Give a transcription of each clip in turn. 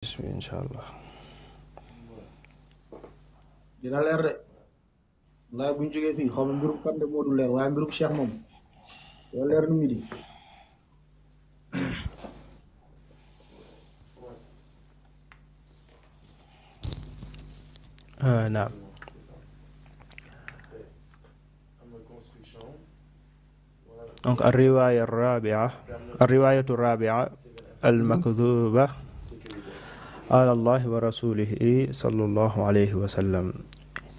bismi incha allah. dina leer de laay buñ jógee fii xaw ma mbirum kan de moo du leer waaye mbirum Cheikh moom yow leer nu mu di naam. donc الرواية الرابعة المكذوبة على الله ورسوله صلى الله عليه وسلم.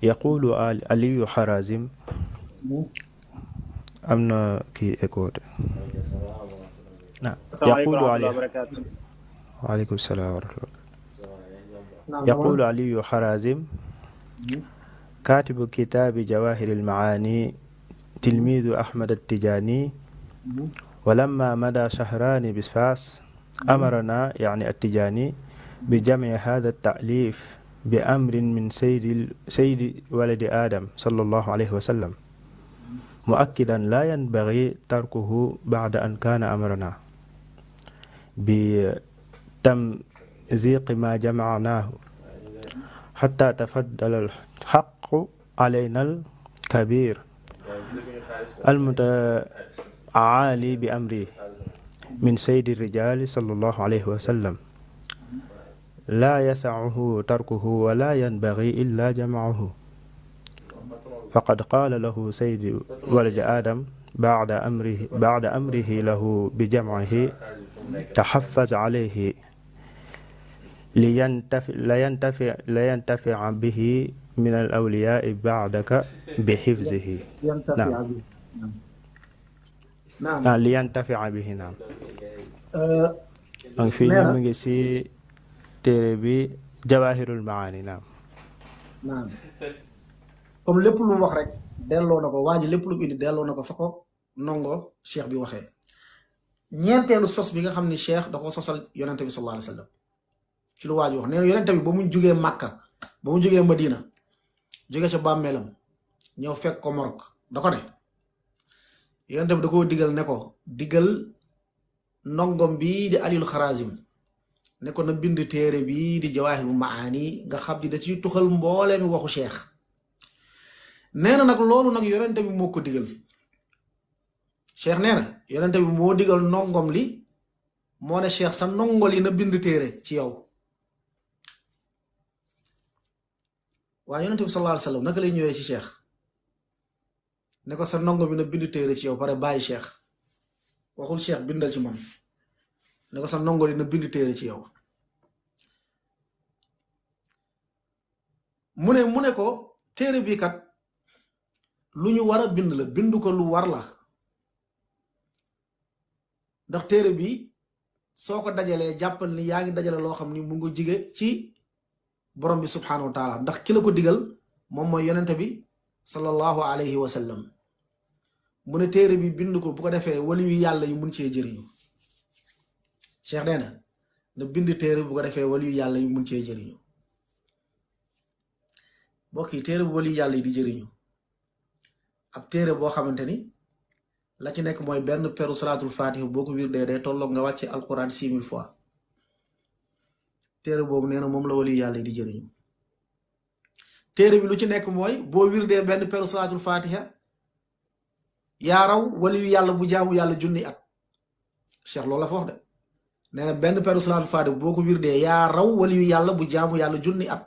يقول علي حرازم أمنا كي إكود. نعم. السلام عليكم يقول ورحمة علي الله وبركاته. وعليكم السلام ورحمة الله. naam يقول علي حرازم كاتب كتاب جواهر المعاني تلميذ أحمد التجاني ولما مدى شهران بفاس أمرنا يعني التجاني بجمع هذا التأليف بأمر من سيد ولد آدم صلى الله عليه وسلم مؤكدا لا ينبغي تركه بعد أن كان أمرنا بتمزيق ما جمعناه حتى تفضل الحق علينا الكبير المتعالي بأمره من سيد الرجال صلى الله عليه وسلم لا يسعه تركه ولا ينبغي إلا جمعه فقد قال له سيد ولد آدم بعد أمره له بجمعه تحفز عليه لينتفع به من الأولياء بعدك بحفظه. yantafi نعم. abi naam لينتفع به. نعم. Euh, donc fii nee ñu na mu ngi ci téere bi Jawahirul Maani. naam. naam comme lépp lu mu wax rek delloo na ko waa ji lépp lu mu indi delloo na ko fa ko nongo cheikh bi waxee ñeenteelu sos bi nga xam ni cheikh da ko sosal yonente bi sallallahu alayhi wa sallam ci lu waa ji wax nee na yonente bi ba mu jógee Màkka ba mu jógee Madina jóge ca bàmmeelam ñëw fekk ko Morok da ko ne yonente bi da koo digal ne ko digal ndongom bii di Aliyul Xarazim ne ko na bind téere bii di Jawaahirul Maani nga xam ni da ciy tuxal mboolee mi waxu cheikh nee na nag loolu nag yonente bi moo ko digal cheikh nee na yonente bi moo digal ndongom li moo ne cheikh sa ndongol yi na bind téere ci yow waaye yonente bi sallallahu alayhi wa sallam naka lay ñëwee ci cheikh ne ko sa ndongo bi na bind téere ci yow pare bàyyi cheikh waxul cheikh bindal ci man ne ko sa ndongo li na bind téere ci yow mu ne ko téere bi kat lu ñu war a bind la bind ko lu war la ndax téere bi soo ko dajalee jàppal ni yaa ngi dajale loo xam ni mu ngi jige ci borom bi subhanahu wa taala ndax ki la ko digal moom mooy yonente bi sallallahu alayhi wa sallam mu ne téere bi bind ko bu ko defee wali yu yàlla yu mun cee jëriñu cheikh nee na bind téere bu ko defee wali yu yàlla yu mun cee jëriñu mbokk yi téere bu wali yu yàlla yi di jëriñu ab téere boo xamante ni la ci nekk mooy benn peru salaatul fatih boo ko wirdee day tolloog nga wàcce alquran 6000 fois téere boobu nee na moom la wali yu yàlla yi di jëriñu téere bi lu ci nekk mooy boo wirdee benn peru salaatul fatiha yaa raw wali yu yàlla bu jaamu yàlla junni at cheikh loolu la fa wax de nee na benn peru salaatul fatiha boo ko wirdee yaa raw wali yu yàlla bu jaamu yàlla junni at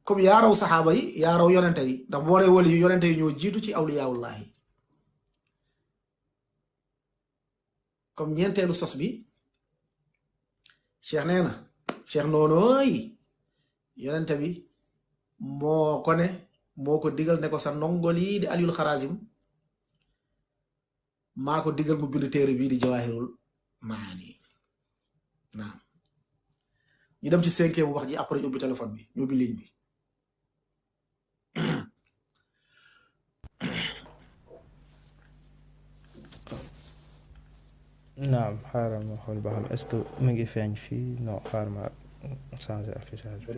comme yaa raw saxaaba yi yaa raw yonente yi ndax boo nee wali yu yonente yi ñoo jiitu ci awliyaawullahi comme ñeenteelu sos bi cheikh nee na cheikh noonooy yonente bi moo ko ne moo ko digal ne ko sa ndongol yi di Aliyul Xarazim maa ko digal mu bind téere bii di Jawahirul Maani naam ñu dem ci cinquième bu wax ji après ñu ubbi téléphone bi ñu ubbi ligne bi naam xaaral ma xool ba xam est-ce que mu ngi feeñ fii non xaaral ma changer affichage bi.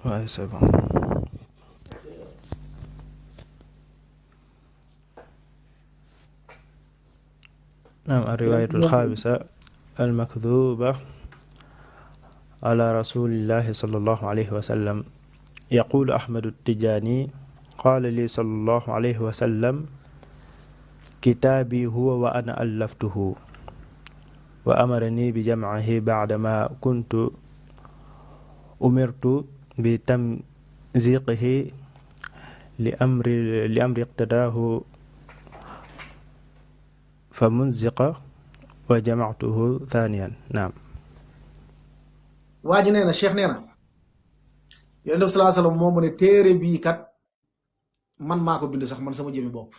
Ouais, c'est bon. نعم. الرواية الخامسة المكذوبة على رسول الله صلى الله عليه وسلم. يقول أحمد التجاني: قال لي صلى الله عليه وسلم: كتابي هو وأنا ألفته، وأمرني بجمعه بعدما كنت أمرت بتمزيقه لأمر اقتداه فمنزق وجمعته ثانيا. نعم. waa ji nee na Cheikh nee na Yonent bi sallallahu alayhi wa sallam moo mu ne téere bii kat man maa ko bind sax man sama jëmi bopp.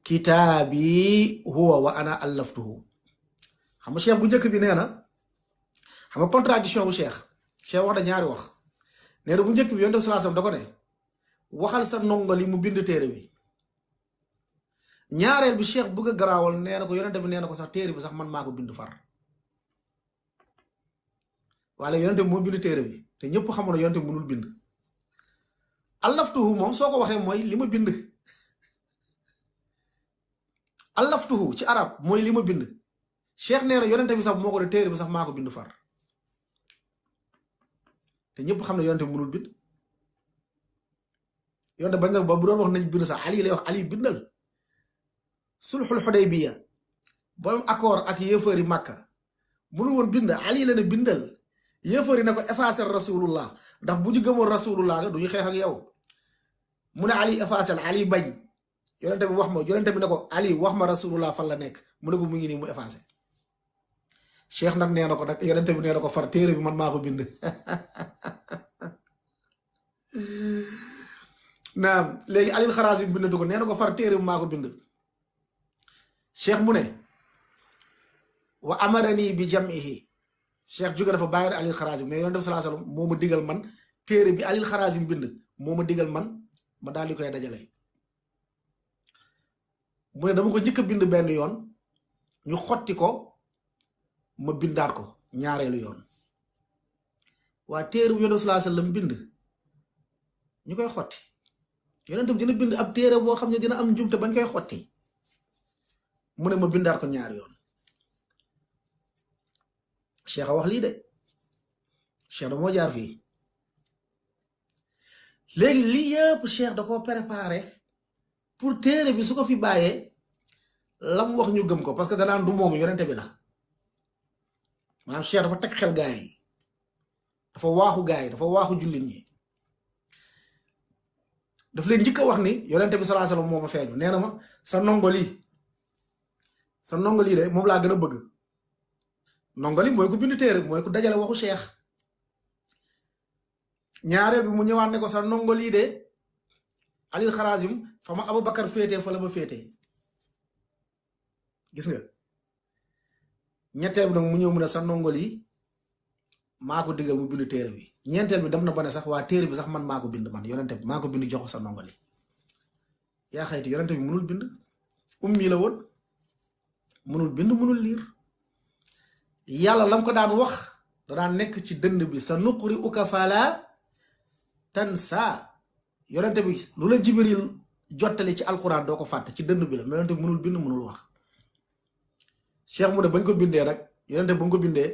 kitaabi huwa wa ana allaftuhu. xam nga Cheikh bu njëkk bi nee na xam nga contradiction bu Cheikh wax da ñaari wax. nee na bu njëkk bi Yonent bi sallallahu alayhi wa sallam da ko ne waxal sa ndongo li mu bind téere bi. ñaareel bi Cheikh bëgg a garaawal nee na ko Yonent bi nee na ko sax téere bi sax man maa ko bind far. wala Yonent bi moo bind téere bi te ñëpp xamoon na Yonent bi mënul bind. allaftuhu moom soo ko waxee mooy li ma bind. allaftuhu ci arab mooy li ma bind. Cheikh nee na Yonent bi sax moo ko de téere bi sax maa ko bind far te ñëpp xam ne Yonent bi mënul bind. Yonent bañ na ba bu doon wax nañ bind sax Ali lay wax Ali bindal. sulxul xudaybiya boom accord ak yéefari Makka mënul woon bind Ali la ne bindal. yéefari ne ko effacer rasulullah ndax bu ñu gëmoon rasulullah nga du ñu xeex ak yow. mu ne Ali effacer Ali bañ. Yonent bi wax ma Yonent bi ne ko Ali wax ma rasulullah fan la nekk mu ne ko mu ngi nii mu effacé. Cheikh nag nee na ko nag Yonent bi nee na ko far téere bi man maa ko bind. naam léegi Alil Xarasim bindatu ko nee na ko far téere bi maa ko bind. Cheikh mu ne wa amarani bi jamihi. Cheikh jóge dafa bàyyi Alil Xarasim mais Yonent bi sallallahu alayhi wasallam moo ma digal man téere bi Alil Xarasim bind moo ma digal man ma daal di koy dajale. mu ne dama ko njëkk a bind benn yoon ñu xotti ko ma bindaat ko ñaareelu yoon. waa téere bu Yonent bi sallallahu alayhi wasallam bind ñu koy xotti Yonent bi dina bind ab téere boo xam ne dina am njumte bañ koy xotti mu ne ma bindaat ko ñaari yoon. Cheikh a wax lii de Cheikh da moo jaar fii léegi lii yëpp Cheikh da koo préparé pour téere bi su ko fi bàyyee lam wax ñu gëm ko parce que danaan du moomu Yonent bi la. maanaam Cheikh dafa teg xel gaa yi dafa waaxu gaa yi dafa waaxu jullit ñi daf leen njëkk a wax ni Yonent bi sallallahu alayhi wasallam moo ma feeñu nee na ma sa ndongo lii de moom laa gën a bëgg. ndongo li mooy ku bind téere mooy ku dajale waxu Cheikh. ñaareel bi mu ñëwaat ne ko sa ndongo lii de Alil Xarasim fa ma Abubakar féetee fa la ma féetee gis nga. ñetteel bi nag mu ñëw mu ne sa ndongo lii maa ko digal mu bind téere bi. ñeenteel bi dem na ba ne sax waa téere bi sax man maa ko bind man Yonent bi maa ko bind jox ko sa ndongo li. yaa xayti Yonent bi mënul bind ummi la woon mënul bind mënul liir. yàlla lam ko daan wax da daan nekk ci dënn bi sa nuqri uka fala tansa. Yonent bi lu la Jibril jottali ci alquran doo ko fàtte ci dënn bi la mais Yonent bi mënul bind mënul wax. Cheikh mu ne bañ ko bindee nag Yonent bi bañ ko bindee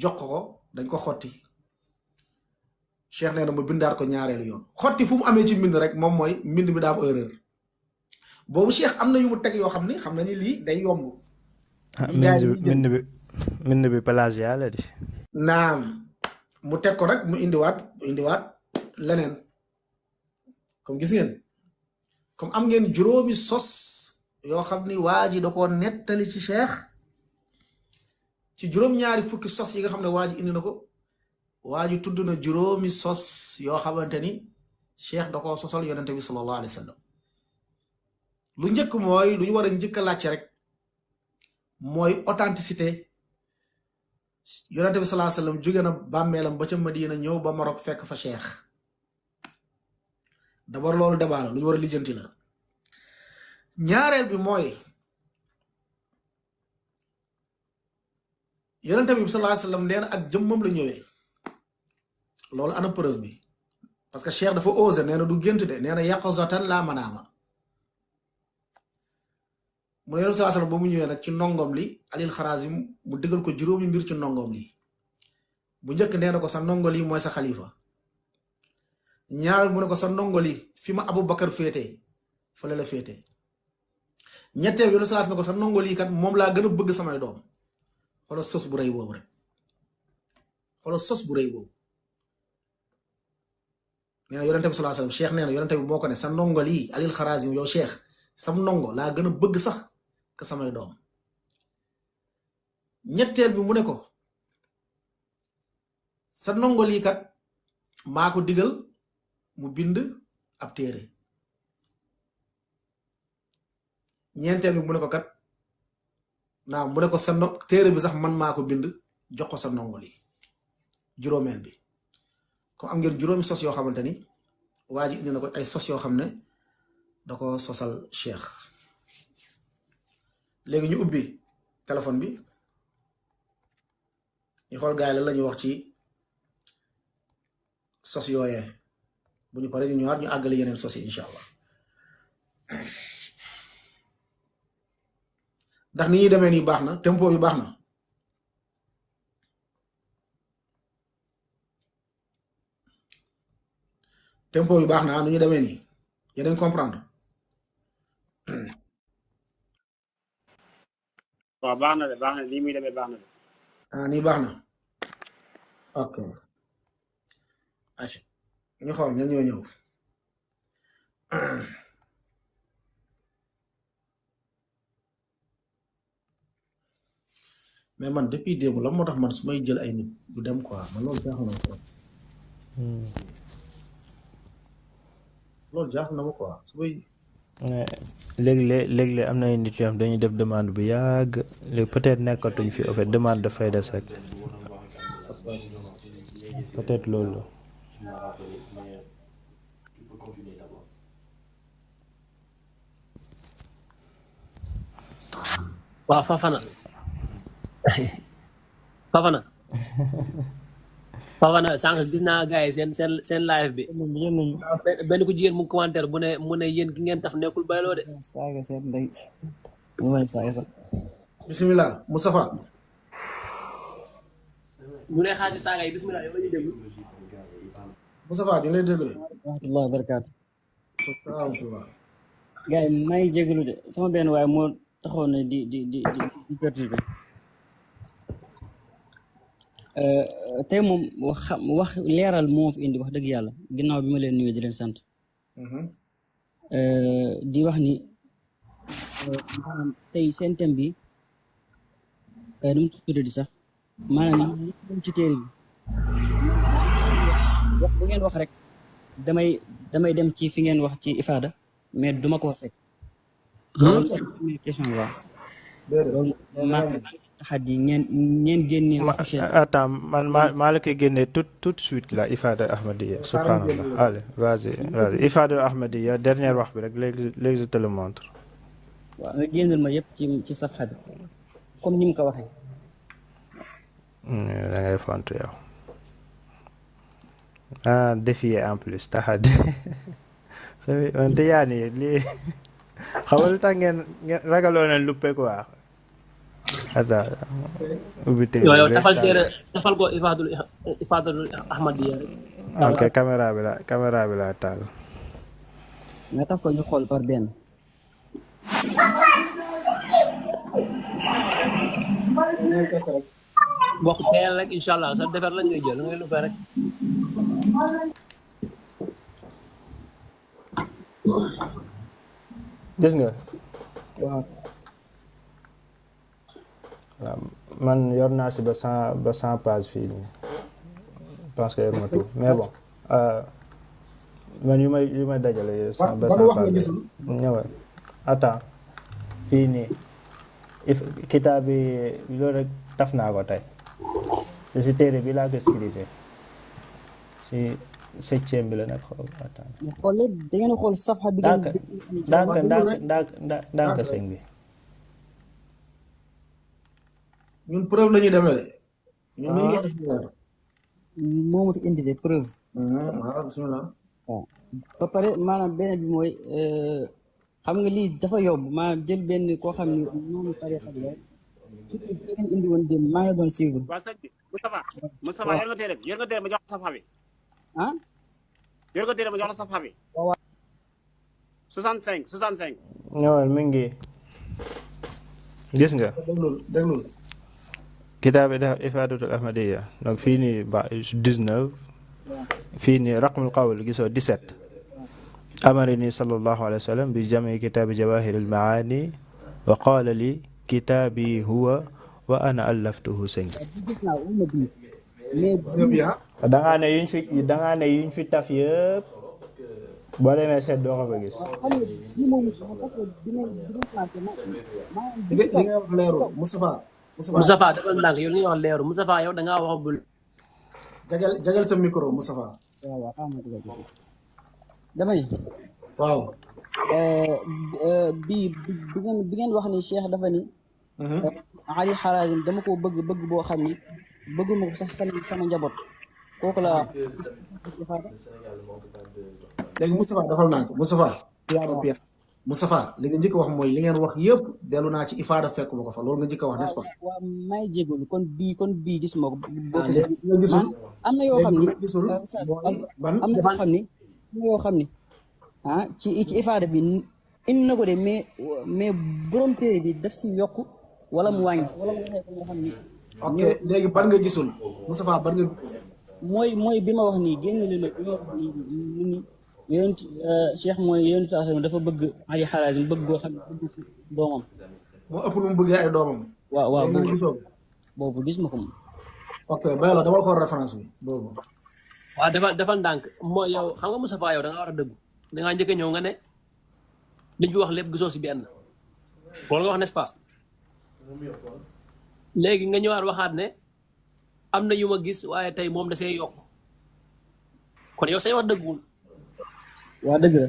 jox ko dañ ko xotti. Cheikh nee na ma bindaat ko ñaareelu yoon. xotti fu mu amee ci mbind rek moom mooy mbind bi daa am erreur boobu Cheikh am na yu mu teg yoo xam ni xam na ni lii day yomb. mbind bi plagiat la di. naam mu teg ko rek mu indiwaat leneen comme gis ngeen comme am ngeen juróomi sos yoo xam ni waa ji da koo nettali ci Cheikh ci juróom-ñaari fukki sos yi nga xam ne waa ji indi na ko waa ji tudd na juróomi sos yoo xamante ni Cheikh da koo sosal Yonent bi sallallahu alayhi wa sallam. lu njëkk mooy lu ñu war a njëkk a laajte rek mooy authenticité. Yonent bi sallallahu alayhi wasallam jóge na bàmmeelam ba ca Madina ñëw ba Maroc fekk fa Cheikh d'abord loolu débat la lu ñu war a lijjanti la. ñaareel bi mooy yonente bi sallallahu alayhi wasallam nee na ak jëmmam la ñëwee loolu ana preuve bi parce que cheikh dafa osé nee na du gént de nee na yaqazatan laa manaama mu ne sallallahu alayhi wasallam ba mu ñëwee nag ci ndongom li alil xarasim mu dëggal ko juróomi mbir ci ndongom li bu njëkk nee na ko sa ndongo li mooy sa xalifa ñaareel mu ne ko sa ndongo li fi ma Aboubacar féete fële la féete ñetteel bi sallallahu ne ko sa ndongo li kat moom laa gën a bëgg samay doom xoolal sos bu rëy boobu rek xoolal sos bu rëy boobu nee na yonente bi sallallahu alayhi wasallam cheikh nee na yonente bi moo ko ne sa ndongo lii alil xarasim yow cheikh sam ndongo laa gën a bëgg sax ka samay doom ñetteel bi mu ne ko sa ndongo lii kat maa ko digal mu bind ab téere ñeenteel bi mu ne ko kat naam mu ne ko sa téere bi sax man maa ko bind jox ko sa ndongo lii juróomeel bi comme am ngeen juróomi sos yoo xamante ni waa ji indi na ko ay sos yoo xam ne da ko sosal cheikh léegi ñu ubbi téléphone bi ñu xool gaay la ñuy wax ci sos yooyee bu ñu paree ñu ñëwaat ñu àggale yeneen sos yi incha allah ndax ni ñuy demee nii baax na tempo bi baax na tempo bi baax na nu ñu demee nii yéen comprendre. waaw baax na de baax na lii muy demee baax na de. ah nii baax na ok aca ñu xool ñan ñoo ñëw mais man depuis démb la moo tax man su may jël ay nit du dem quoi man loolu jaaxal na ma trop loolu jaaxal na ma quoi su may léeg-léeg am na ay nit yoo xam dañuy def demande bu yàgg léegi peut-être nekkatuñ fi en fait demande dafay des rek peut-être loolu la. waaw Fafana Fafana sànq gis naa gars yi seen live bi benn ku jigéen mu commentaire mu ne yéen ki ngeen taf nekkul bayloo de saaga seen ndey mu may saaga sax bismillah Moustapha ñu ne xaasi saaga yi bismillah yow la ñuy déglu Moustapha ñu lay déglu rahmatullah barakaatu rahmatullah gars yi maa ngi jégalu de sama benn waaye moo taxaw na di perturbé tey moom wax leeral moo fi indi wax dëgg yàlla ginnaaw bi ma leen nuyoo di leen sant di wax ni maanaam tey seen thème bi nu mu tuddee di sax maanaam li ci téere bi wax bu ngeen wax rek damay dem ci fi ngeen wax ci ifaada mais duma ko fekk loolu question bi waaw loolu maa taxaddi ngeen génne waxu attends man maa la koy génne tout de suite la Ifada Ahmadiyya subhanallah allez vas-y Ifada Ahmadiyya dernière wax bi rek léegi je te le montre waaw nga génnal ma yëpp ci safxa bi comme ni mu ko waxee da ngay fontu yow défier en plus taxaddi wante yaa nii lii xamal tax ngeen ragaloo na luppe quoi attends ubbi télé yow tafal ko Ifadatul Ahmadiyya rek ok caméra bi la taal nga taf ko ñu xool par benn bokk teel rek incha allah sa defar lañ ngay jël la ngay luppe rek gis nga waaw man yor naa si ba 100 page fii nii pense que yor ma tout mais bon man yu may dajale ba 100 page ñëwal attends fii nii kitaab bi loolu rek taf naa ko tey te si téere bi laa ko scruté si septième bi la nag xool attends. mais xool lépp da ngeen a xool safxa bi ngeen. ndànk sëñ bi. ñun preuve la ñuy demee de. ñun lu ñu def leer. moo ma fi indi de preuve. waaw bismillah. waaw ba pare maanaam beneen bi mooy xam nga lii dafa yomb maanaam jël benn koo xam ne noonu tarixa bi la surtout ki ngeen indi woon démb maa ngi doon suivre. waa sëñ bi Moustapha yor nga téere bi ma jox la safha bi. ah. yor nga téere ma jox la safha bi. waaw. 65. ñëwal mi ngi gis nga. déglul. kitaab Ifaadatul Ahmadiyya donc fii nii ba 19 fii nii raqmul qawl gisoo 17 amarini sallallahu alayhi wa sallam bi jami kitaabi jawahiril maani wa qaala li kitaabi huwa wa ana allaftuhu sëñ. dangaa ne yuñ fi taf yëpp boo demee seet doo ko fa gis. Moustapha dafa ndànk yow li nga wax leeru Moustapha yow da ngaa wax bul. jagal sa micro Moustapha. damay. waaw. bi ngeen wax ni Cheikh dafa ni. Ali Harazim dama ko bëgg boo xam ni bëgguma ko sax sama njaboot kooku la. léegi Moustapha dafal naa ko Moustapha li nga njëkk a wax mooy li ngeen wax yëpp dellu naa ci ifaada fekk ma ko fa loolu nga njëkk a wax n'est-ce pas. waaw may jégalu kon bii gis ma ko. am na yoo xam ni am na yoo xam ni ci ifaada bi indi na ko de mais borom téere bi daf si yokk wala mu wàññi wala mu waxee ko nga xam ni. ok léegi ban nga gisul Moustapha ban nga. mooy bi ma wax nii génn leen bi ma wax nii ni yonent Cheikh mooy yonent dafa bëgg Ali Harazim bëgg goo xam ne bëgg ci doomam. moo ëpp lu mu bëggee ay doomam. waaw boobu gis ma ko moom. ok bay la dama xool référence bi boobu. waaw dafa ndànk mooy yow xam nga Moustapha yow da nga war a dëggu da ngaa njëkk a ñëw nga ne liñ fi wax lépp gisoo si benn loolu nga wax n'est-ce pas léegi nga ñëwaat waxaat ne am na yu ma gis waaye tey moom da see yokk kon yow say wax dëgguwul. waa dëgg la.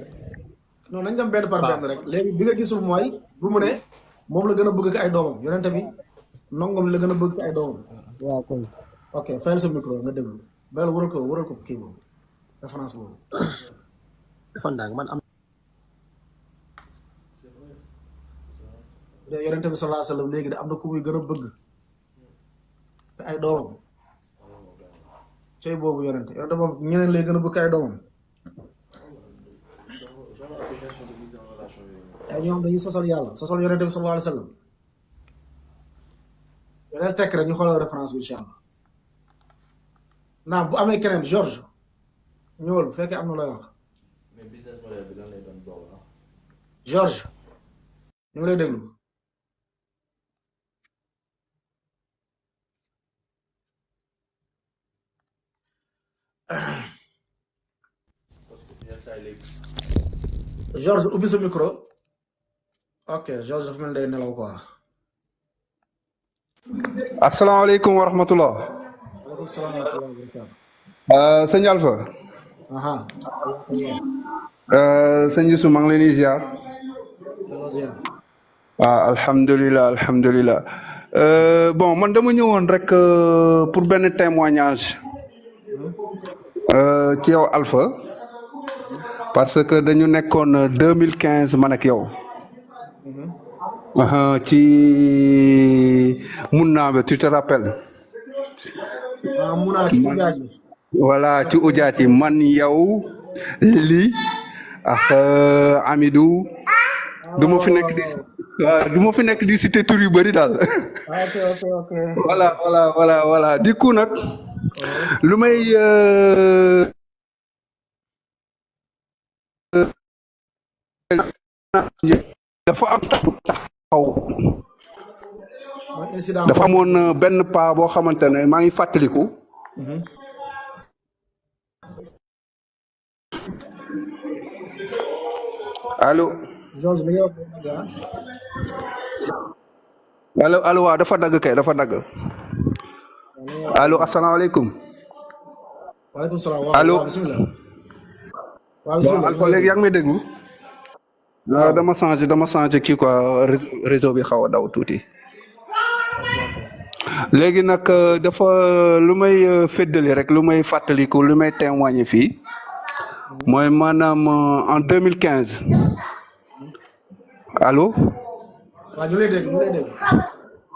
non nañ dem benn par benn rek léegi bi nga gisul mooy bu mu ne moom la gën a bëgg ko ay doomam yonente bi nongom la gën a bëgg ko ay doomam. waaw koy. ok fayal sa micro nga déglu bayal waral ko kii boobu référence boobu. dafa ndànk man am. yonente bi sallallahu alayhi wa sallam léegi de am na ku muy gën a bëgg te ay doomam cey boobu yonente moom ñeneen lay gën a bëgg ay doomam. ñoom dañuy sosal yàlla sosal yonente bi sallallahu alayhi wa sallam yeneen tekk rek ñu xoolal référence bi incha allah naam bu amee keneen George ñëwal bu fekkee am na looy wax George ñu ngi lay déglu George ubbi sa micro ok George dafa mel day nelaw quoi. asalaamaaleykum wa rahmatullah. waaleykum salaam wa rahmatullah. sëñ Alpha. sëñ Youssou maa ngi leen di ziar. waaw alhamdulilah. bon man dama ñëwoon rek pour benn témoignage ci yow Alpha parce que dañu nekkoon 2015 man ak yow. ci Munna bi tu te rappelles. Munna ci ujaat yi. voilà ci ujaat yi man yow Lili ak Amidou. du ma fi nekk di cité tur yu bëri daal. ok. voilà du coup nag lu may. dafa am taxaw dafa amoon benn paa boo xamante ne maa ngi fàttaliku allo allo waaw dafa dagg kay dafa dagg allo asalaamaaleykum waaleykum salaam allo waaw bisimilah. waaw bon bisimilah. Alpha léegi yaa ngi may déglu. waaw dama changé kii quoi réseau bi xaw a daw tuuti. léegi nag dafa lu may féddali rek lu may fàttaliku lu may témoigner fii mooy maanaam en 2015 allo. waaw ñu lay dégg.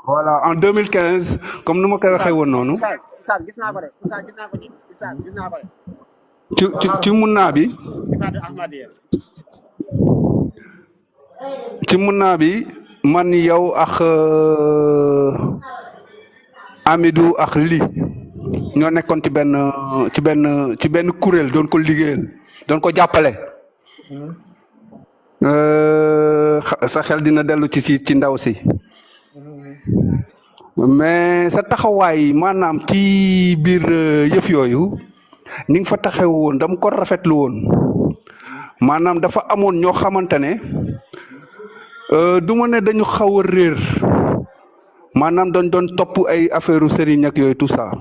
voilà en 2015 comme nu ma koy waxee woon noonu. Oustaz gis naa ko de Oustaz gis naa ko de Oustaz gis naa ko de. ci mun naa bi. ci mun naa bi man yow ak Amidou ak Li ñoo nekkoon ci benn kuréel doon ko liggéeyal doon ko jàppale. sa xel dina dellu ci ndaw si. mais sa taxawaay maanaam ci biir yëf yooyu ni nga fa taxaw woon dama ko rafetlu woon maanaam dafa amoon ñoo xamante ne du ma ne dañu xaw a réer maanaam dañ doon topp ay affaire sëriñ ak yooyu tout ça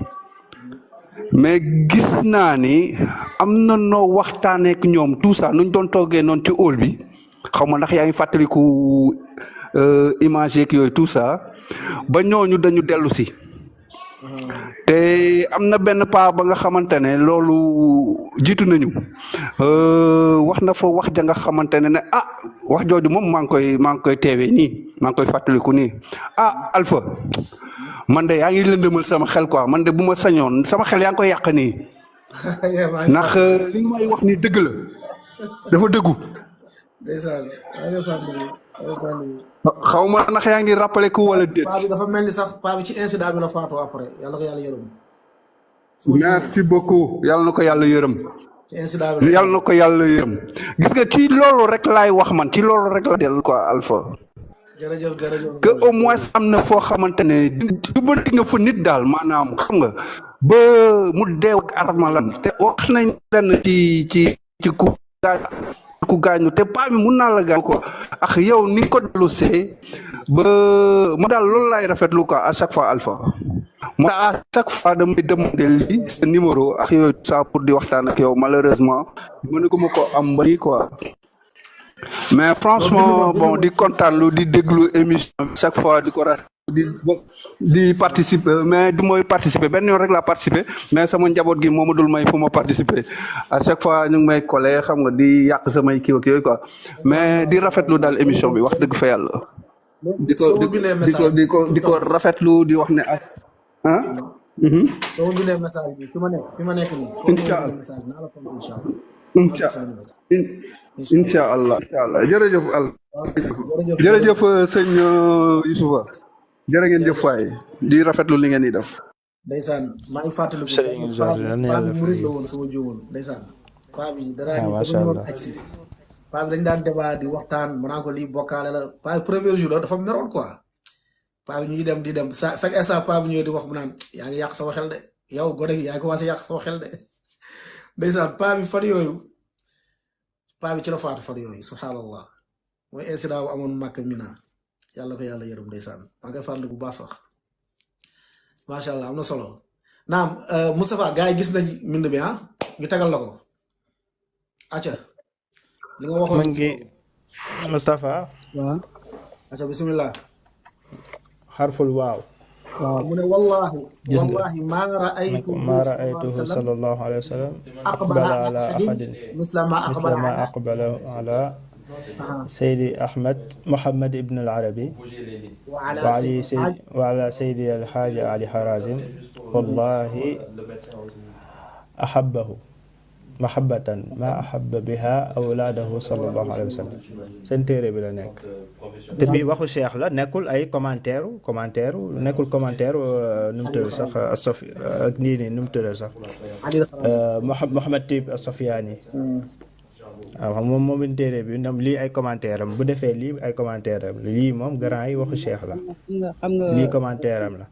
mais gis naa ni am na noo waxtaaneek ñoom tout ça nuñ doon toogee noonu ci hall bi xaw ma ndax yaa ngi fàttaliku image yeeg yooyu tout ça ba ñooñu dañu dellu si te am na benn paa ba nga xamante ne loolu jiitu nañu wax na fa wax ja nga xamante ne wax jooju moom maa ngi koy teewee nii maa ngi koy fàttaliku nii Alpha man de yaa ngi lëndëmal sama xel quoi man de bu ma sañoon sama xel yaa ngi koy yàq nii ndax li nga may wax ni dëgg la dafa dëggu. xaw ma ndax yaa ngi rappelé ku wala déet. paa bi dafa mel ni sax paa bi ci incident bi la faatoo après yàlla ko yàlla yërëm. merci beaucoup yàlla na ko yàlla yërëm. ci incident bi yàlla na ko yàlla yërëm. gis nga ci loolu rek laay wax man ci loolu rek la dellu quoi Alpha. jërëjëf. que au moins am na foo xamante ne du bëri nga fa nit daal maanaam xam nga ba mu deew ak armalan te wax nañ leen ci ku gaañu te paa bi mun naa la gaañ ko ak yow ni ko dellu see ba mu daal loolu laay rafetlu quoi à chaque fois Alpha mu à chaque fois damay demander lii sa numéro ak yooyu ça pour di waxtaan ak yow malheureusement mënu ko ma ko am ba nii quoi mais franchement bon di kontaan lu di déglu émission chaque fois di ko di participer mais du mooy participer benn yoon rek laa participer mais sama njaboot gi moo ma dul may fu ma participer à chaque fois ñu ngi may collé xam nga di yàq samay kii ak yooyu quoi mais di rafetlu daal émission bi wax dëgg fa yàlla. di ko rafetlu di wax ne soo bindee message bi fi ma nekk nii. incha allah jërëjëf jërëjëf sëñ Youssoufa jërë ngeen jëf waay di rafetlu li ngeen di def. ndeysaan maa ngi fàttaliku. paa bi murid la woon sama jiwoon ndeysaan. paa bi dañ daan débat di waxtaan mu naan ko lii bokkaale la paa bi premier jour dafa meroon quoi. paa bi ñuy dem di dem chaque instant paa bi ñëw di wax mu naan yaa ngi yàq sama xel de yow gone gi yaa ngi commencé yàq sama xel de ndeysaan paa bi fan yooyu paa bi ci la faatu fan yooyu subhanallah mooy incident bu amoon Makka Mina yàlla ko yàlla yërëm ndeysaan maa ngi koy fàttali bu baax sax macha allah am na solo naam Moustapha gars yi gis nañ mbind bi ñu tegal la ko acca li nga waxoon man ngi Moustapha waaw acca bismillah xarful waaw mu ne wallahi maa raaytuhu sallallahu alayhi wa sallam aqbala ala ahadin misla ma aqbala ala سيدي أحمد محمد ابن العربي وعلى سيدي الحاج علي حرازم والله أحبه محبة ما أحب بها أولاده صلى الله عليه وسلم سنتيري بلا نيك تبي واخو شيخ لا نيكول أي كومنتير نيكول كومنتير نمتر صح الصفي نيني نمتر صح محمد تيب الصفياني waaw moom it téere bi ndam lii ay commentaire am bu defee lii ay commentaire am lii moom grand yi waxu cheikh la lii commentaire am la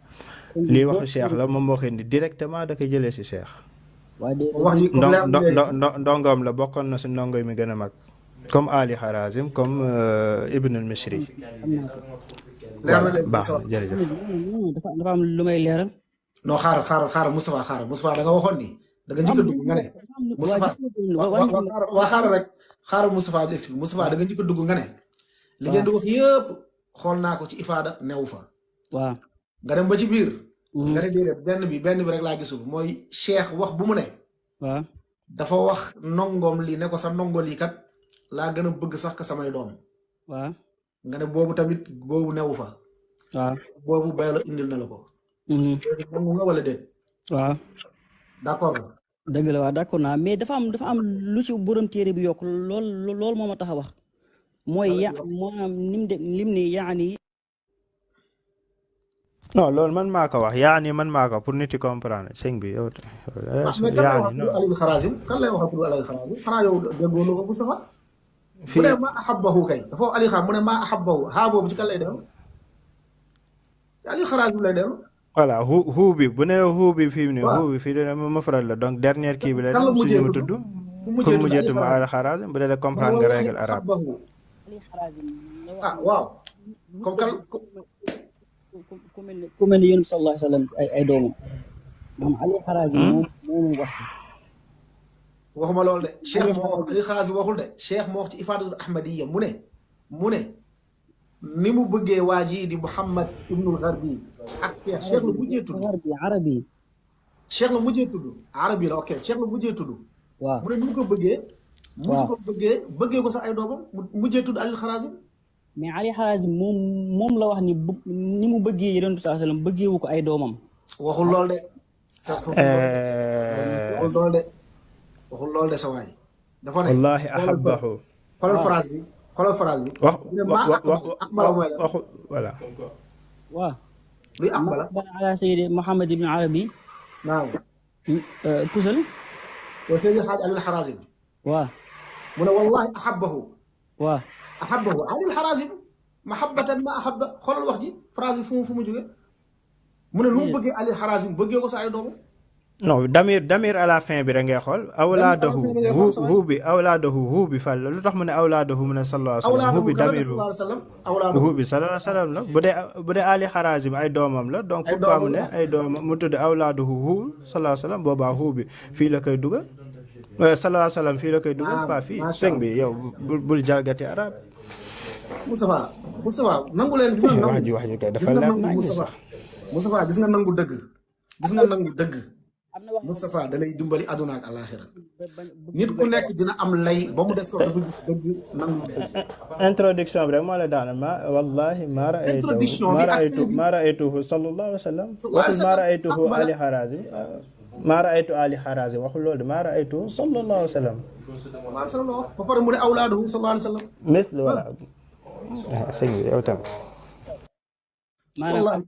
lii waxu cheikh la moom moo xindi directement da koy jëlee si cheikh ndongoom la bokkoon na si ndongo mi gën a mag comme Ali Harazim comme Ibn al-Mishri baax na jërëjëf dafa am lu may leeral non xaaral Moustapha da nga waxoon ni da nga njëkk a dugg nga ne Moustapha waa xaaral rek xaaral Moustapha di expliqué Moustapha da nga njëkk a dugg nga ne li ngeen di wax yëpp xool naa ko ci ifaada newu fa waaw nga dem ba ci biir nga ne déedéet benn bi rek laa gisul mooy cheikh wax bu mu ne waaw dafa wax nongoom lii ne ko sa ndongo lii kat laa gën a bëgg sax ka samay doom waaw nga ne boobu tamit boobu newu fa waaw boobu baylo indil na la ko nangu nga wala déet waaw d'accord dëgg la waaw d'accord naa mais dafa am lu ci borom téere bi yokk lool moo ma tax a wax mooy maanaam lim ni yaani non loolu man maa ko wax yaani man maa ko pour nit yi comprendre sëñ bi yow. mais kan lay wax pour Aliou Kharazim kan lay wax pour Aliou Kharazim xanaa yow déggoo lu ko bu safa bu dee maa ahabbahu kay dafa Aliou Kharazim mu ne maa ahabbahu haa boobu ci kan lay dellu Aliou Kharazim lay dellu voilà hu bi bu ne hu bi fii nii hu bi fii dina ma faral la donc dernière kii bi la suñu mu tudd ku mujjee tudd Aliou Kharazim bu dee comprendre nga règle arabe ah waaw comme kan ku mel ni yonent bi sallallahu alayhi wa sallam ay doomam moom Aliou Kharazim moom wax waxuma loolu de cheikh moo wax Aliou Kharazim waxul de cheikh moo wax ci ifaadatul ahmadiyya mu ne ni mu bëggee waa ji di Muhammad ibnul Gharbi ak cheikh la mujjee tudd arabi cheikh la mujjee tudd arabi la ok cheikh la mujjee tudd waaw mu ne ni mu ko bëggee musu ko bëggee ko sax ay doomam mujjee tudd Aliou Kharazim mais Aliou Kharazim moom la wax ni mu bëggee yonent bi sallallahu alayhi wa sallam bëggeewu ko ay doomam waxul lool de waxul lool de sa waay dafa ne wallahi ahabbahu xoolal phrase bi wax akmala mooy la waxu voilà waaw luy akmala ala sayyidi Muhammad ibn Arabi naam kusal wa sayyidi Xaaj Aliou Kharazim waaw mu ne wallahi ahabbahu waaw ahabbahu Aliou Kharazim mahabbatan ma ahabba xoolal wax ji phrase bi fu mu jógee mu ne lu mu bëggee Aliou Kharazim bëggee ko sa ay doomu non damir à la fin bi rek ngay xool awlaadahu hu bi awlaadahu hu bi fal lu tax mu ne awlaadahu mu ne sallallahu alayhi wa sallam hu bi damiru hu bi sallallahu alayhi wa sallam la bu dee Aliou Kharazim ay doomam la donc pourquoi mu ne ay doomam mu tudd awlaadahu hu sallallahu alayhi wa sallam boobaa hu bi fii la koy dugal sallallahu alayhi wa sallam fii la koy dugal pas fii sëñ bi yow bul jalgati arab Moustapha nangu leen gis nga nangu wax ji kay dafa leer nañ Moustapha gis nga nangu dëgg Moustapha da lay dimbali àdduna ak àllaaxira nit ku nekk dina am lay ba mu des ko dafa gis dëgg nangu dëgg introduction bi rek moo la daana wallahi ma raaytuhu sallallahu alayhi wa sallam waxul ma raaytuhu Ali Kharazim ma raaytu Ali Kharazim waxul loolu de ma raaytuhu sallallahu alayhi wa sallam ba pare mu ne awlaaduhu sallallahu alayhi wa sallam misl voilà sëñ bi yow tam wallahi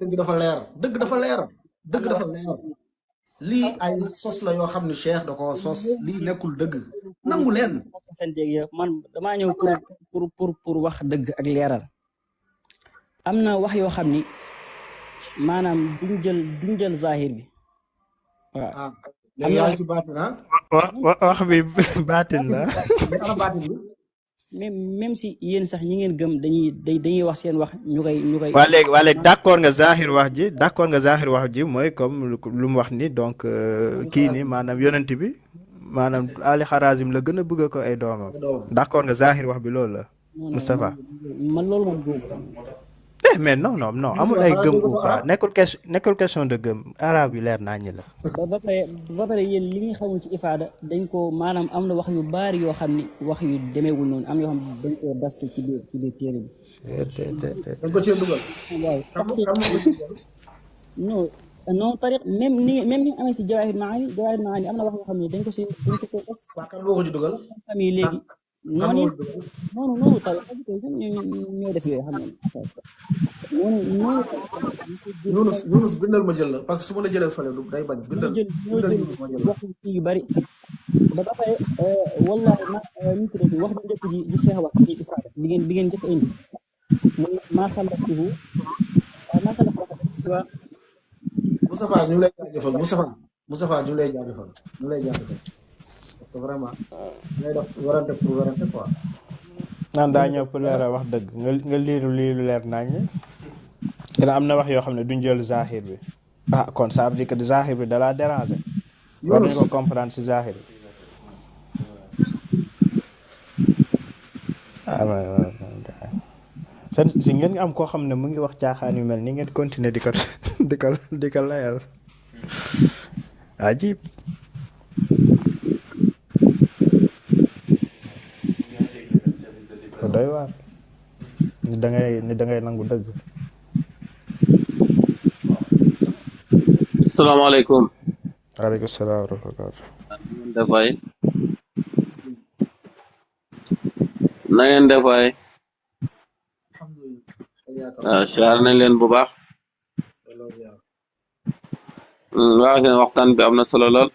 dëgg dafa leer lii ay sos la yoo xam ne Cheikh da ko sos lii nekkul dëgg nangu leen man damaa ñëw pour wax dëgg ak leeral am na wax yoo xam ni maanaam duñ jël zahir bi waaw léegi yaa ngi ci baatin wax bi baatin la même si yéen sax ñi ngeen gëm dañuy wax seen wax ñu koy waa léegi d'accord nga zahir wax ji mooy comme lu mu wax ni donc kii ni maanaam yonent bi maanaam Aliou Kharazim la gën a bëgg ko ay doomam d'accord nga zahir wax bi loolu la Moustapha man loolu moom góob mais non amul ay gëm ou pas nekkul question de gëm arab yu leer naa ñi la ba pare yéen li nga xamul ci ifaada dañ ko maanaam am na wax yu bari yoo xam ni wax yu demeewul noonu am yoo xam ne dañ koo das ci biir téere bi dañ ko cee dugal waaw non tariq même ni amee si Jawahir Maani am na wax yoo xam ne dañ ko see das kan boo ko ci dugal xam yi léegi noonu tariq ñoo def yooyu xam ne Yunus bindal ma jël la parce que su ma la jëlee fële day bañ bindal Yunus ma jël la wax yu bari ba pare wallahi ñu ko wax bu njëkk ji Cheikh wax ci ifaada bi ngeen njëkk indi muy maa xalaftuhu siwa Moustapha ñu lay jaajëfal Moustapha ñu lay jaajëfal parce que vraiment ngay def warante pour warante quoi naan daa ñëw pour leer wax dëgg nga liiru leer nañ dina am na wax yoo xam ne duñ jël zahir bi kon ça veut dire que zahir bi da laa déranger war nañ ko Yunus comprendre si zahir seen si ngeen am koo xam ne mu ngi wax caaxaan yu mel ni ngeen continuer di ko di ko layal ajib ko doy waar ni da ngay nangu dëgg. Assalamualaikum. waaleykum salaam wa rahmatulah. Dafay na ngeen defay siyaar nañ leen bu baax. waaw seen waxtaan bi am na solo lool.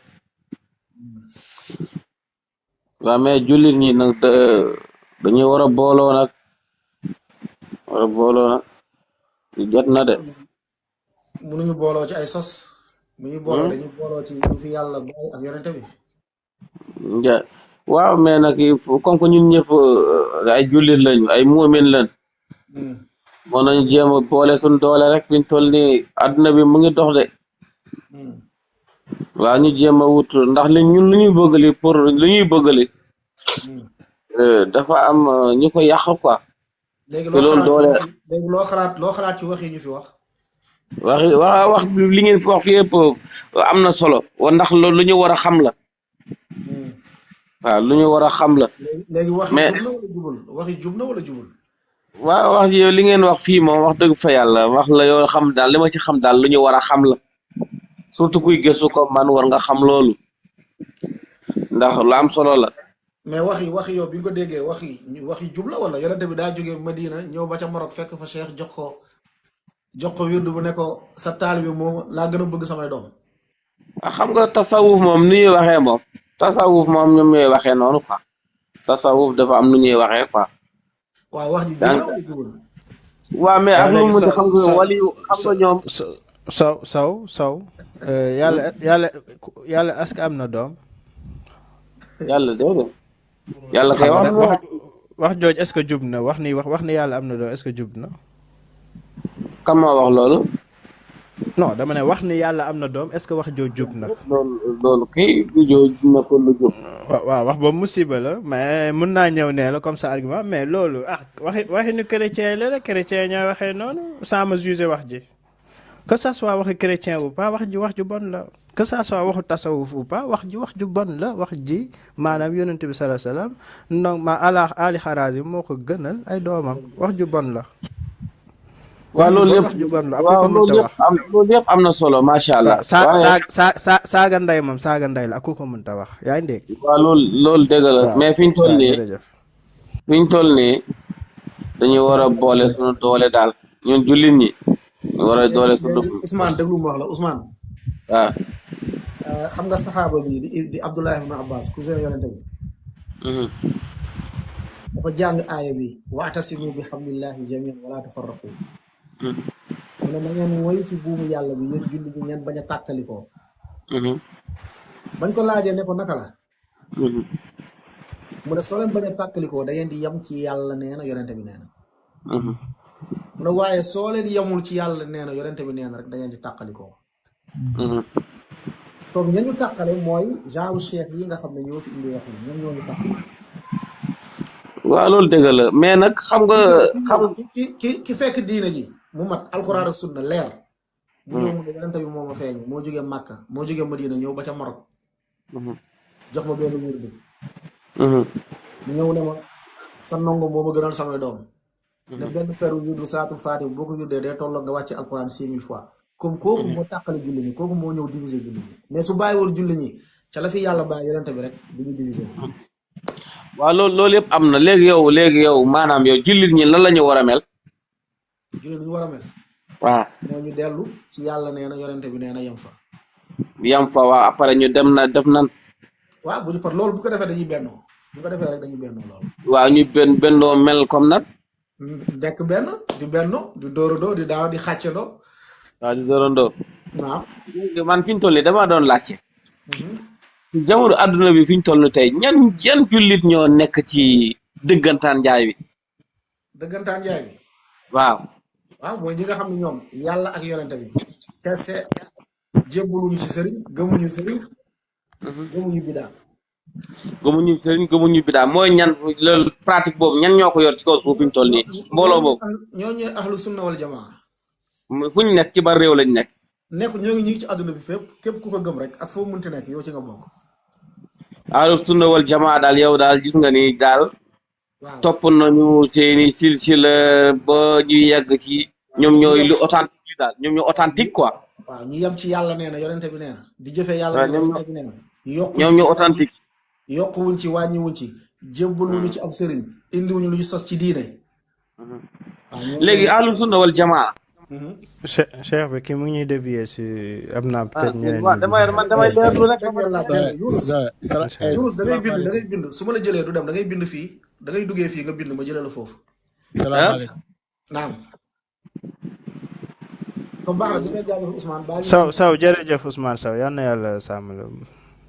waaw mais jullit ñi nag dañuy war a booloo nag jot na de. mënuñu booloo ci ay sos bu ñuy booloo dañuy booloo ci lu fi yàlla bàyyi ak yonente bi waaw mais nag comme que ñun ñëpp ay jullit lañu ay muumin lañ moo nañu jéem a boole suñ doole rek fiñ toll nii àdduna bi mu ngi dox de waaw ñu jéem a wut ndax li ñun lu ñuy bëggali pour lu ñuy bëggali dafa am ñu ko yàq quoi léegi te loolu doole loo xalaat ci wax yi ñu fi wax wax li ngeen fi wax fi yëpp am na solo ndax loolu lu ñu war a xam la waaw lu ñu war a xam la léegi wax mais yi jub na wala jubul wax yi jub na wala jubul waaw wax ji yow li ngeen wax fii moom wax dëgg fa yàlla wax la yoo xam daal li ma ci xam daal lu ñu war a xam la surtout kuy gëstu ko man war nga xam loolu ndax lu am solo la mais wax yi yow bi nga ko déggee wax yi jub la wala yonente bi daa jógee Madina ñëw ba ca Maroc fekk fa Cheikh jox ko wirdu bu ne ko sa taalibe moom laa gën a bëgg samay doom xam nga tasawuf moom ni ñuy waxee moom tasawuf moom ñoom ñooy waxee noonu quoi tasawuf dafa am nu ñuy waxee quoi waaw wax ji jub na wala jubul waaw mais ak lu mu di xam nga wali xam nga ñoom saw yàlla est-ce que am na doom yàlla déedéet yàlla kay wax jooj est-ce que jub na wax ni yàlla am na doom est-ce que jub na kan moo wax loolu non dama ne wax ni yàlla am na doom est-ce que wax jooj jub na loolu kay du jooj na ko lu jub waaw wax boobu musiba la mais mun naa ñëw nee la comme ça argument mais loolu waxi nu chrétien la rek chrétien ñoo waxee noonu sans me juger wax ji que ça soit waxi chrétien ou pas wax ju bon la que ça soit waxu tasawuf ou pas wax ju bon la wax ji maanaam yonent bi sallallahu alayhi wasallam donc Ali Harazim moo ko gënal ay doomam wax ju bon la waaw loolu yëpp wax ju bon la loolu yëpp am na solo macha allah saaga nday moom saaga nday la ak ku ko mënta wax yaa ngi dégg waaw loolu dëgg la mais fi ñu toll nii dañu war a boole suñu doole daal ñun jullit ñi ñu war a doole suñu Ousmane déglu mu wax la Ousmane waaw xam nga saxaaba bi di Abdullah ibn Abbas cousin yonente bi dafa jàng aaya bi wa'tasimu bi hablillahi jami'an wala tafarraqu mu ne na ngeen mooy ci buumu yàlla bi yéen julli ñi ngeen bañ a tàkkalikoo bañ ko laajee ne ko naka la mu ne soo leen bañ a tàkkalikoo da ngeen di yem ci yàlla nee na yonente bi nee na mu ne waaye soo leen yemul ci yàlla nee na yonente bi nee na rek da ngeen di tàkkalikoo comme ñen ñu tàkkale mooy genre cheikh yi nga xam ne ñoo fi indi wax yi ñoom ñoo ñu tàkkale waaw loolu dëgg la mais nag xam nga ki fekk diina ji mu mat alxuraan ak sunna leer mu ñëw mu ne yonente bi moo ma feeñ moo jógee Màkka moo jógee Madina ñëw ba ca Maroc jox ma benn wirde mu ñëw ne ma sa ndongo moo ma gënal samay doom ne benn peru wirdu salaatul faatiha boo ko wirdee day tolloo nga wàcce alxuraan 6000 fois comme kooku moo tàqale julli ñi kooku moo ñëw diviser julli ñi mais su bàyyiwul julli ñi ca la fi yàlla bàyyi yonente bi rek du ñu diviser waaw loolu yëpp am na léegi yow maanaam yow jullit ñi lan la ñu war a mel jullit ñu war a mel waaw moo ñu dellu ci yàlla nee na yonente bi nee na yem fa waaw après ñu dem na def nan waaw bu ñu par loolu bu ko defee dañuy bennoo bu ko defee rek dañuy bennoo loolu waaw ñu bennoo mel comme nag dekk benn di bennoo di dóorandoo di daaw di xàccandoo waaw di dóorandoo waaw man fi ñu toll nii dama doon laajte jamono àdduna bi fi ñu toll nii tey yan jullit ñoo nekk ci dëggantaan njaay bi waaw mooy ñi nga xam ne ñoom yàlla ak yonente bi kese jébbaluñu ci sëriñ gëmuñu sëriñ gëmuñu bidaa. gëmuñu sëriñ gëmuñu bidaa mooy ñan loolu pratique boobu ñan ñoo ko yor ci kaw suuf fi ñu toll nii mbooloo boobu ñoo ñooy ahlu sunna wal jamaa. fu ñu nekk ci ban réew lañ nekk. ñoo ngi ci àdduna bi fépp képp ku ko gëm rek ak foo mënti nekk yow ci nga bokk. ahlu sunna wal jamaa daal yow daal gis nga ni daal. waaw topp nañu seeni silsila ba ñu yegg ci ñoom ñooy lu authentique daal ñoom ñoo authentique quoi. waaw ñu yem ci yàlla nee na yonente bi nee na di jëfee yàlla nee na yonente bi nee na ñoom ñoo authentique. yokkuwuñ ci wàññiwuñ ci jébbaluñu ci ab sëriñ indiwuñu lu ñu sos ci diine. léegi ahlu sunna wal jamaa. cheikh bi ki mu ngi ñuy dévier si am naa peut-être ñeneen waaw damay leerlu rek. Yunus da ngay bind su ma la jëlee du dem da ngay bind fii da ngay duggee fii nga bind ma jëlee la foofu. salaamaaleykum. naam. comme baax na bi ngay jaajëf Ousmane. Sow jërëjëf Ousmane Sow yal na yàlla sàmm la.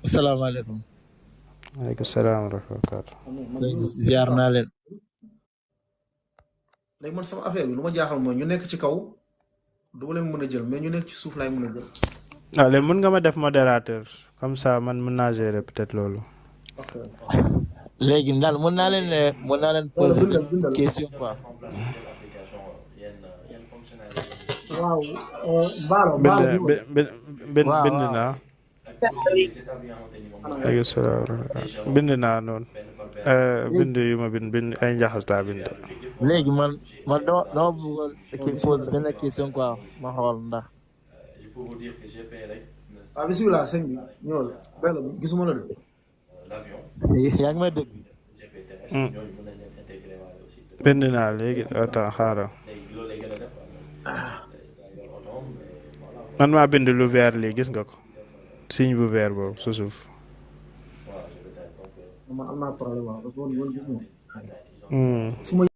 asalaamaaleykum. waaleykum salaam wa rahmatulah. ziar naa leen. léegi man sama affaire bi lu ma jaaxal mooy ñu nekk ci kaw du ma leen mën a jël mais ñu nekk ci suuf laay mën a jël. waaw léegi mën nga ma def modérateur comme ça man mën naa gérer peut-être loolu. léegi daal mën naa leen poser question quoi. waaw. Baalo bind naa. waaleykum salaam bind naa noonu. bind yu ma bind ay njaxas laa bind. léegi man dama bëggoon kii poser benn question quoi ma xool ndax. waaw bisimilah sëñ bi ñëwal benn bi gisuma la de. yaa ngi may dégg. bind naa léegi attends xaaral. man maa bind lu vert lii gis nga ko signe bu vert boobu su suuf. man am naa problème waaw parce que